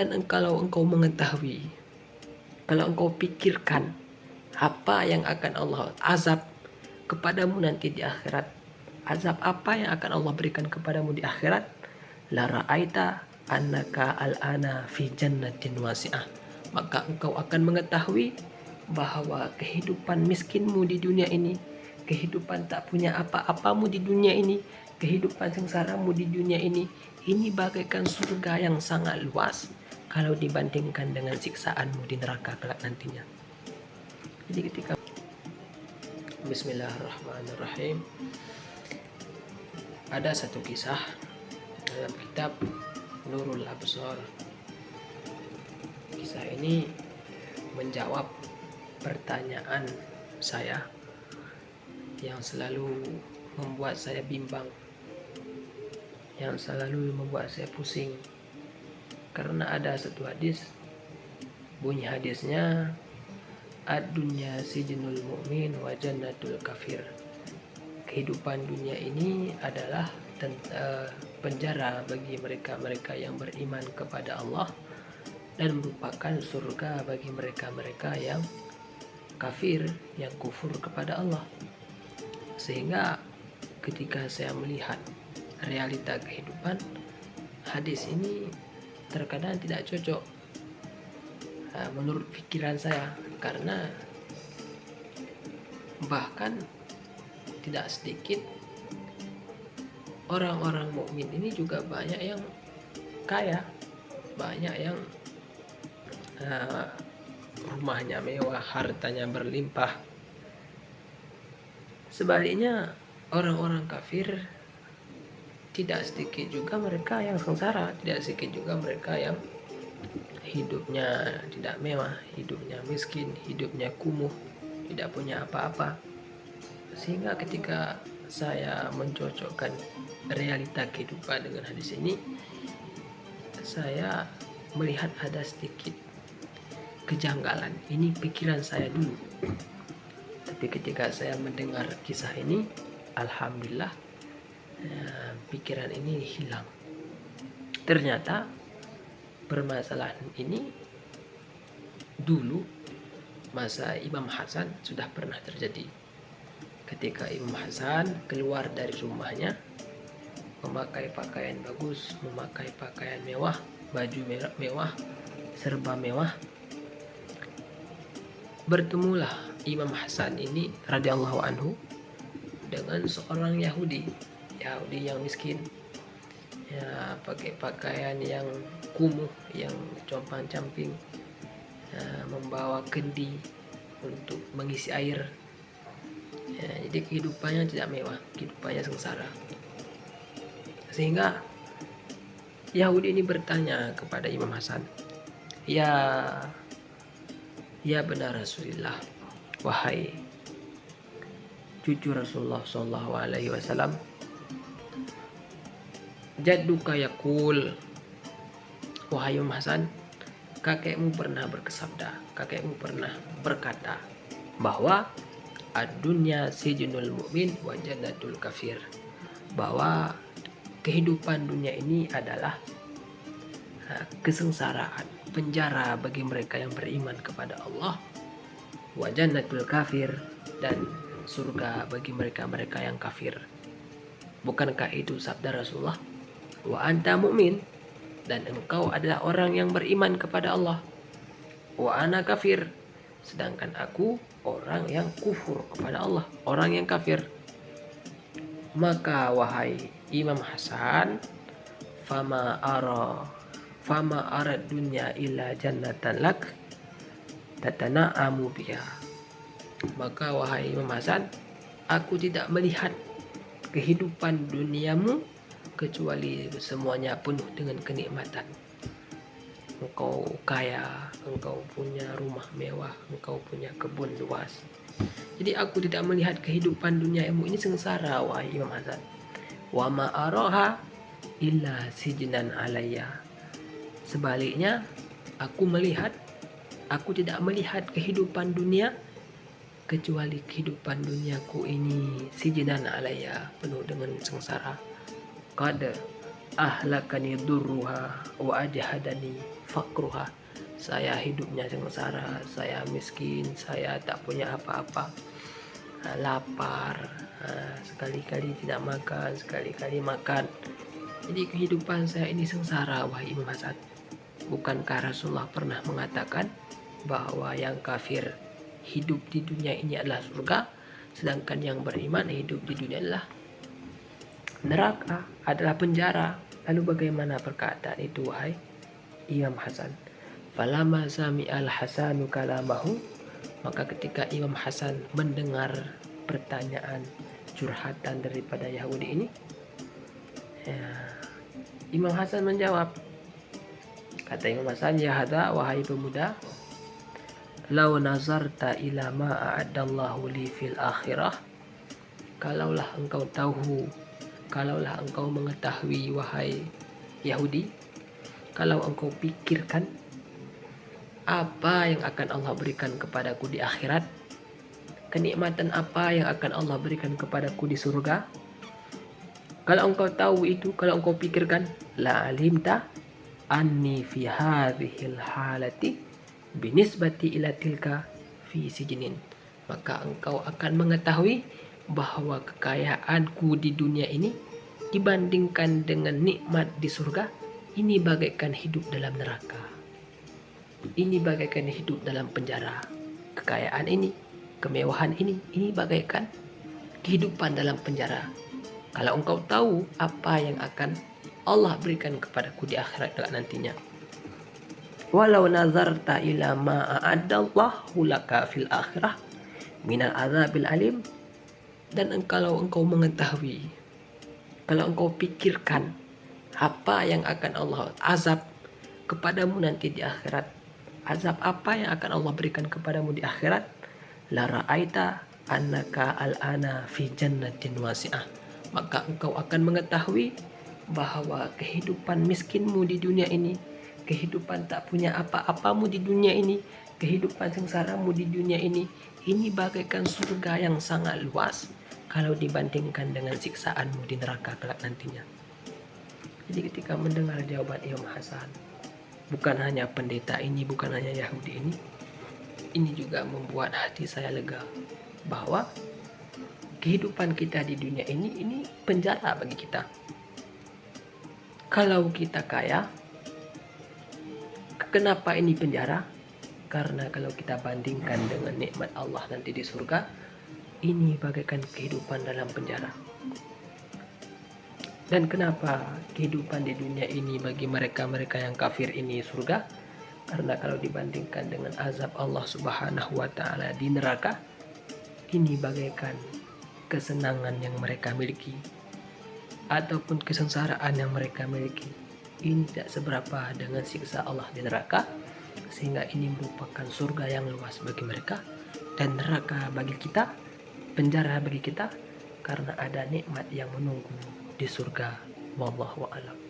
Dan kalau engkau mengetahui, kalau engkau pikirkan apa yang akan Allah azab kepadamu nanti di akhirat, azab apa yang akan Allah berikan kepadamu di akhirat, la ra'aita annaka al'ana fi jannatin wasi'ah, maka engkau akan mengetahui bahwa kehidupan miskinmu di dunia ini, kehidupan tak punya apa-apamu di dunia ini, kehidupan sengsaramu di dunia ini bagaikan surga yang sangat luas kalau dibandingkan dengan siksaanmu di neraka kelak nantinya. Jadi ketika Bismillahirrahmanirrahim, ada satu kisah dalam kitab Nurul Absar. Kisah ini menjawab pertanyaan saya yang selalu membuat saya bimbang, yang selalu membuat saya pusing. Karena ada satu hadis, bunyi hadisnya, ad-dunya sijnul mu'min wa jannatul kafir. Kehidupan dunia ini adalah penjara bagi mereka-mereka yang beriman kepada Allah dan merupakan surga bagi mereka-mereka yang kafir, yang kufur kepada Allah. Sehingga ketika saya melihat realita kehidupan, hadis ini terkadang tidak cocok menurut pikiran saya, karena bahkan tidak sedikit orang-orang mukmin ini juga banyak yang kaya, banyak yang rumahnya mewah, hartanya berlimpah. Sebaliknya orang-orang kafir tidak sedikit juga mereka yang sengsara, tidak sedikit juga mereka yang hidupnya tidak mewah, hidupnya miskin, hidupnya kumuh, tidak punya apa-apa. Sehingga ketika saya mencocokkan realita kehidupan dengan hadis ini, saya melihat ada sedikit kejanggalan. Ini pikiran saya dulu. Tapi ketika saya mendengar kisah ini, alhamdulillah, pikiran ini hilang. Ternyata permasalahan ini dulu masa Imam Hasan sudah pernah terjadi. Ketika Imam Hasan keluar dari rumahnya memakai pakaian bagus, memakai pakaian mewah, baju mewah, serba mewah, bertemulah Imam Hasan ini radhiyallahu anhu dengan seorang Yahudi yang miskin, ya, pakai pakaian yang kumuh, yang compang-camping, membawa kendi untuk mengisi air, ya, jadi kehidupannya tidak mewah, kehidupannya sengsara. Sehingga Yahudi ini bertanya kepada Imam Hasan, ya benar Rasulullah, wahai cucu Rasulullah Shallallahu Alaihi Wasallam, jadduka yaqul, wahai Imam Hasan, kakekmu pernah berkata bahwa ad-dunya sijnul mu'min wa jannatul kafir, bahwa kehidupan dunia ini adalah kesengsaraan, penjara bagi mereka yang beriman kepada Allah, wa jannatul kafir, dan surga bagi mereka-mereka yang kafir. Bukankah itu sabda Rasulullah? Wa anta mu'min, dan engkau adalah orang yang beriman kepada Allah. Wa ana kafir, sedangkan aku orang yang kufur kepada Allah, orang yang kafir. Maka wahai Imam Hasan, fama arad dunya illa jannatan lak tatana'amu biha. Maka wahai Imam Hasan, aku tidak melihat kehidupan duniamu kecuali semuanya penuh dengan kenikmatan. Engkau kaya, engkau punya rumah mewah, engkau punya kebun luas. Jadi aku tidak melihat kehidupan duniamu ini sengsara, wahai Imam Hasan. Wa ma araha illa sijnan alayya. Sebaliknya, aku tidak melihat kehidupan dunia kecuali kehidupan duniaku ini sijnan alayya, penuh dengan sengsara. Qad ahlakani durruha wa ajhadani faqruha. Saya hidupnya sengsara, saya miskin, saya tak punya apa-apa, lapar, sekali-kali tidak makan, sekali-kali makan. Jadi kehidupan saya ini sengsara, wahai Imam Hasan. Bukankah Rasulullah pernah mengatakan bahwa yang kafir hidup di dunia ini adalah surga, sedangkan yang beriman hidup di dunia adalah neraka, adalah penjara. Lalu bagaimana perkataan itu, wahai Imam Hasan? Falama sami'al Hasanu kalamahu, maka ketika Imam Hasan mendengar pertanyaan curhatan daripada Yahudi ini, Imam Hasan menjawab. Kata Imam Hasan, ya hada, wahai pemuda, lau nazarta ila ma a'addallahu li fil akhirah, kalaulah engkau tahu, kalaulah engkau mengetahui, wahai Yahudi, kalau engkau pikirkan apa yang akan Allah berikan kepadaku di akhirat, kenikmatan apa yang akan Allah berikan kepadaku di surga, kalau engkau tahu itu, kalau engkau pikirkan, la alimta anni fi hadhil halati binisbati ila tilka fi sijnin, maka engkau akan mengetahui bahwa kekayaanku di dunia ini dibandingkan dengan nikmat di surga, ini bagaikan hidup dalam neraka. Ini bagaikan hidup dalam penjara. Kekayaan ini, kemewahan ini bagaikan kehidupan dalam penjara. Kalau engkau tahu apa yang akan Allah berikan kepadaku di akhirat kelak nantinya. Walau nazarta ila ma a'addallahu laka fil akhirah minal azabil alim, dan kalau engkau mengetahui, kalau engkau pikirkan apa yang akan Allah azab kepadamu nanti di akhirat, azab apa yang akan Allah berikan kepadamu di akhirat, la ra'aita annaka al'ana fi jannatin wasi'ah, maka engkau akan mengetahui bahwa kehidupan miskinmu di dunia ini, kehidupan tak punya apa-apamu di dunia ini, kehidupan sengsaramu di dunia ini bagaikan surga yang sangat luas kalau dibandingkan dengan siksaanmu di neraka kelak nantinya. Jadi ketika mendengar jawaban Imam Hasan, bukan hanya pendeta ini, bukan hanya Yahudi ini juga membuat hati saya lega bahwa kehidupan kita di dunia ini penjara bagi kita. Kalau kita kaya, kenapa ini penjara? Karena kalau kita bandingkan dengan nikmat Allah nanti di surga, ini bagaikan kehidupan dalam penjara. Dan kenapa kehidupan di dunia ini bagi mereka-mereka yang kafir ini surga? Karena kalau dibandingkan dengan azab Allah Subhanahu wa Ta'ala di neraka, ini bagaikan kesenangan yang mereka miliki ataupun kesengsaraan yang mereka miliki. Ini tidak seberapa dengan siksa Allah di neraka, sehingga ini merupakan surga yang luas bagi mereka dan neraka bagi kita, penjara bagi kita, karena ada nikmat yang menunggu di surga. Wallahu a'lam.